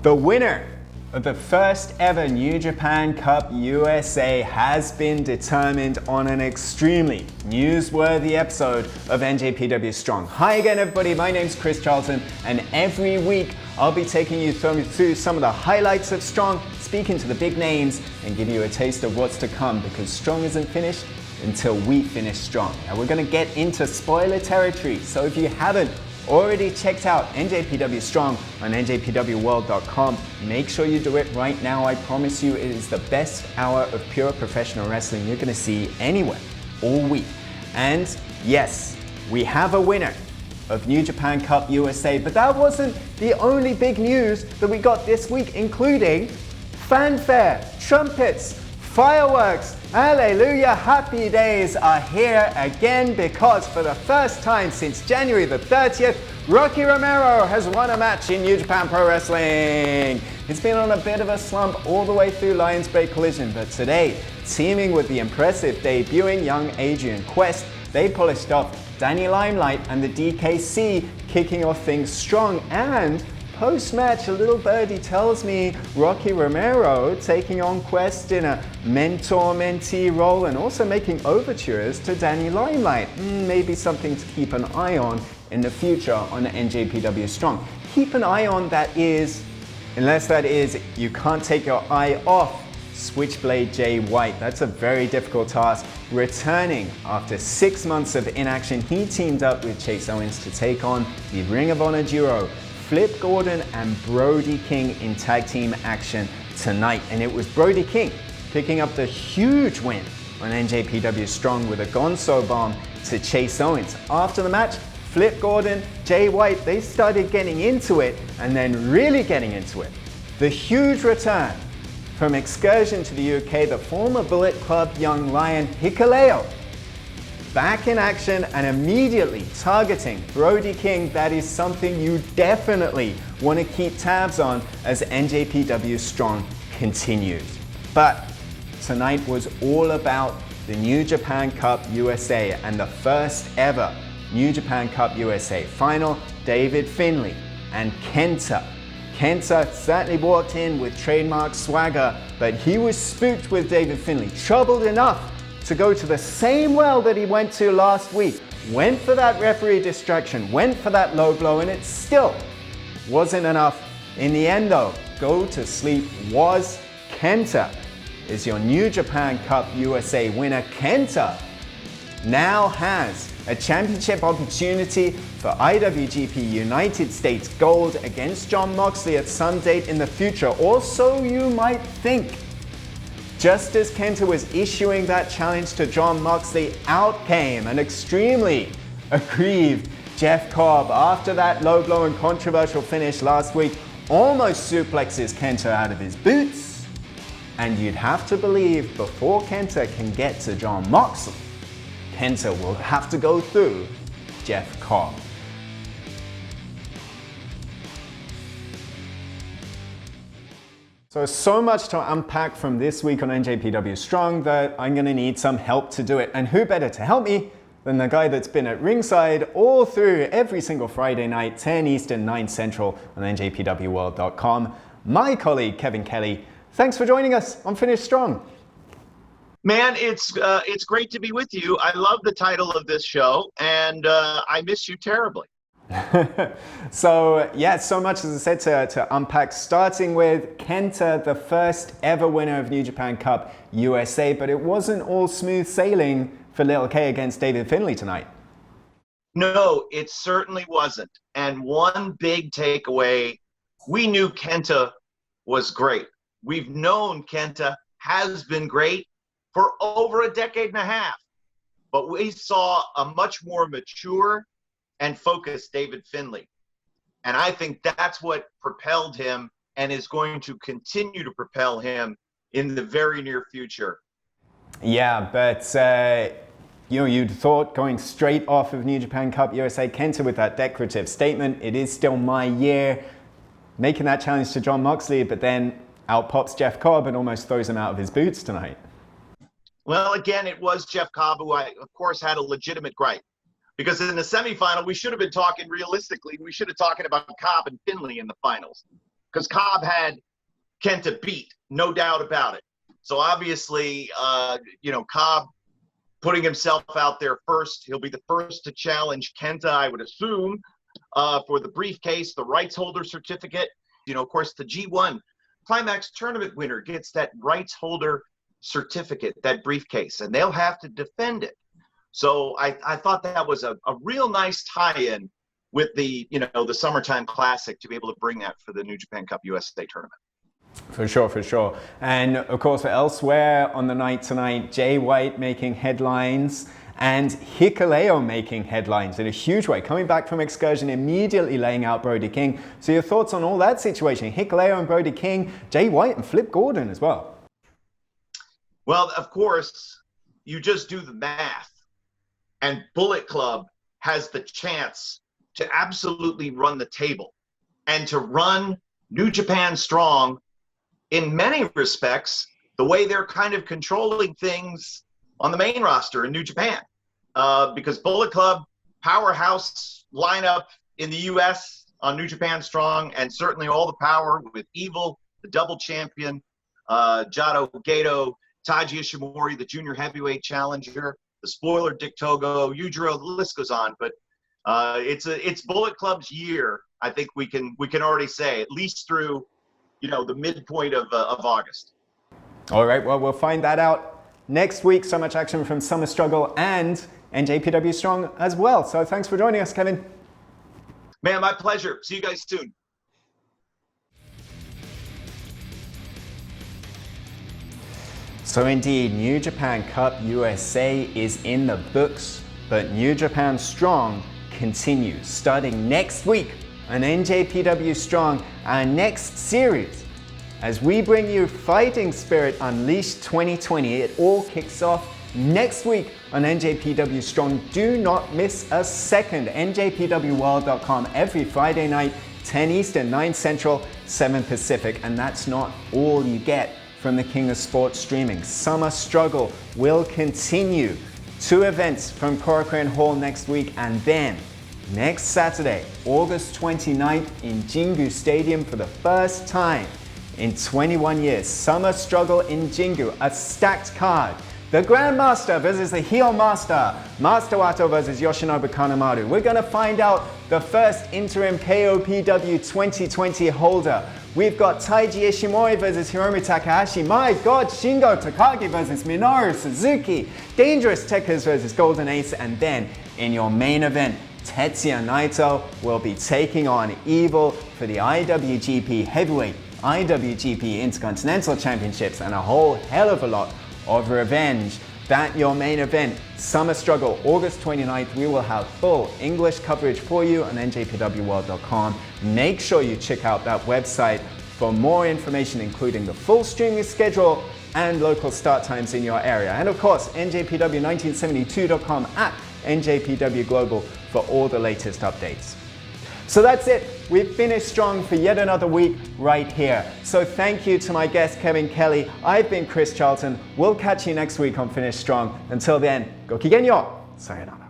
The winner of the first ever New Japan Cup USA has been determined on an extremely newsworthy episode of NJPW Strong. Hi again everybody, my name's Chris Charlton, and every week I'll be taking you through some of the highlights of Strong, speaking to the big names and giving you a taste of what's to come, because Strong isn't finished until we finish Strong. Now we're going to get into spoiler territory, so if you haven't already checked out NJPW Strong on njpwworld.com, make sure you do it right now. I promise you it is the best hour of pure professional wrestling you're going to see anywhere all week. And yes, we have a winner of New Japan Cup USA, but that wasn't the only big news that we got this week, including fanfare, trumpets, fireworks. Hallelujah, happy days are here again, because for the first time since January the 30th, Rocky Romero has won a match in New Japan Pro Wrestling. It's been on a bit of a slump all the way through Lions Break Collision, but today, teaming with the impressive debuting young Adrian Quest, they polished off Danny Limelight and the DKC, kicking off things strong. And post-match, a little birdie tells me Rocky Romero taking on Quest in a mentor-mentee role and also making overtures to Danny Limelight. Maybe something to keep an eye on in the future on NJPW Strong. Keep an eye on, that is, unless that is, you can't take your eye off Switchblade Jay White. That's a very difficult task. Returning after 6 months of inaction, he teamed up with Chase Owens to take on the Ring of Honor duo Flip Gordon and Brody King in tag team action tonight. And it was Brody King picking up the huge win on NJPW Strong with a Gonzo bomb to Chase Owens. After the match, Flip Gordon, Jay White, they started getting into it, and then really getting into it. The huge return from excursion to the UK, the former Bullet Club young lion Hikuleo, back in action and immediately targeting Brody King. That is something you definitely want to keep tabs on as NJPW Strong continues. But tonight was all about the New Japan Cup USA and the first ever New Japan Cup USA final. David Finlay and Kenta. Kenta certainly walked in with trademark swagger, but he was spooked with David Finlay, troubled enough to go to the same well that he went to last week. Went for that referee distraction, went for that low blow, and it still wasn't enough. In the end though, go to sleep was Kenta. Is your New Japan Cup USA winner. Kenta now has a championship opportunity for IWGP United States Gold against Jon Moxley at some date in the future, or so you might think. Just as Kenta was issuing that challenge to Jon Moxley, out came an extremely aggrieved Jeff Cobb after that low blow and controversial finish last week. Almost suplexes Kenta out of his boots. And you'd have to believe before Kenta can get to Jon Moxley, Kenta will have to go through Jeff Cobb. So much to unpack from this week on NJPW Strong that I'm going to need some help to do it. And who better to help me than the guy that's been at ringside all through every single Friday night, 10 Eastern, 9 Central on njpwworld.com, my colleague Kevin Kelly. Thanks for joining us on Finish Strong. Man, it's great to be with you. I love the title of this show, and I miss you terribly. So yeah, so much, as I said, to unpack, starting with Kenta, the first ever winner of New Japan Cup USA, but it wasn't all smooth sailing for Little K against David Finlay tonight. No, it certainly wasn't. And one big takeaway, we knew Kenta was great. We've known Kenta has been great for over a decade and a half, but we saw a much more mature and focused David Finlay. And I think that's what propelled him and is going to continue to propel him in the very near future. Yeah, but you'd thought going straight off of New Japan Cup USA, Kenta with that decorative statement, it is still my year, making that challenge to Jon Moxley, but then out pops Jeff Cobb and almost throws him out of his boots tonight. Well, again, it was Jeff Cobb who of course, had a legitimate gripe. Because in the semifinal, we should have been talking realistically. We should have talking about Cobb and Finlay in the finals. because Cobb had Kenta beat, no doubt about it. So obviously, Cobb putting himself out there first. He'll be the first to challenge Kenta, I would assume, for the briefcase, the rights holder certificate. Of course, the G1 Climax tournament winner gets that rights holder certificate, that briefcase, and they'll have to defend it. So I thought that was a real nice tie-in with the Summertime Classic to be able to bring that for the New Japan Cup USA tournament. For sure. And of course, elsewhere on the night tonight, Jay White making headlines and Hikuleo making headlines in a huge way. Coming back from excursion, immediately laying out Brody King. So your thoughts on all that situation? Hikuleo and Brody King, Jay White and Flip Gordon as well. Well, of course, you just do the math. And Bullet Club has the chance to absolutely run the table and to run New Japan Strong in many respects the way they're kind of controlling things on the main roster in New Japan. Because Bullet Club, powerhouse lineup in the US on New Japan Strong, and certainly all the power with Evil, the double champion, Jado Gato, Taiji Ishimori, the junior heavyweight challenger, the spoiler Dick Togo, Yujiro, the list goes on. But it's Bullet Club's year. I think we can already say, at least through the midpoint of August. All right, well, we'll find that out next week. So much action from Summer Struggle and NJPW Strong as well. So thanks for joining us, Kevin. Man, my pleasure. See you guys soon. So indeed, New Japan Cup USA is in the books, but New Japan Strong continues starting next week on NJPW Strong, our next series. As we bring you Fighting Spirit Unleashed 2020, it all kicks off next week on NJPW Strong. Do not miss a second. NJPWworld.com every Friday night, 10 Eastern, 9 Central, 7 Pacific. And that's not all you get from the King of Sports streaming. Summer Struggle will continue. 2 events from Korakuen Hall next week, and then next Saturday, August 29th in Jingu Stadium for the first time in 21 years. Summer Struggle in Jingu, a stacked card. The Grandmaster versus the Heel Master. Master Wato versus Yoshinobu Kanemaru. We're going to find out the first interim KOPW 2020 holder. We've got Taiji Ishimori versus Hiromu Takahashi. My God, Shingo Takagi versus Minoru Suzuki. Dangerous Tekkers versus Golden Ace. And then in your main event, Tetsuya Naito will be taking on Evil for the IWGP Heavyweight, IWGP Intercontinental Championships, and a whole hell of a lot of revenge. That your main event, Summer Struggle, August 29th. We will have full English coverage for you on njpwworld.com. Make sure you check out that website for more information, including the full streaming schedule and local start times in your area. And of course, njpw1972.com at NJPW Global for all the latest updates. So that's it. We've finished strong for yet another week right here. So thank you to my guest, Kevin Kelly. I've been Chris Charlton. We'll catch you next week on Finish Strong. Until then, go kigenyo. Sayonara.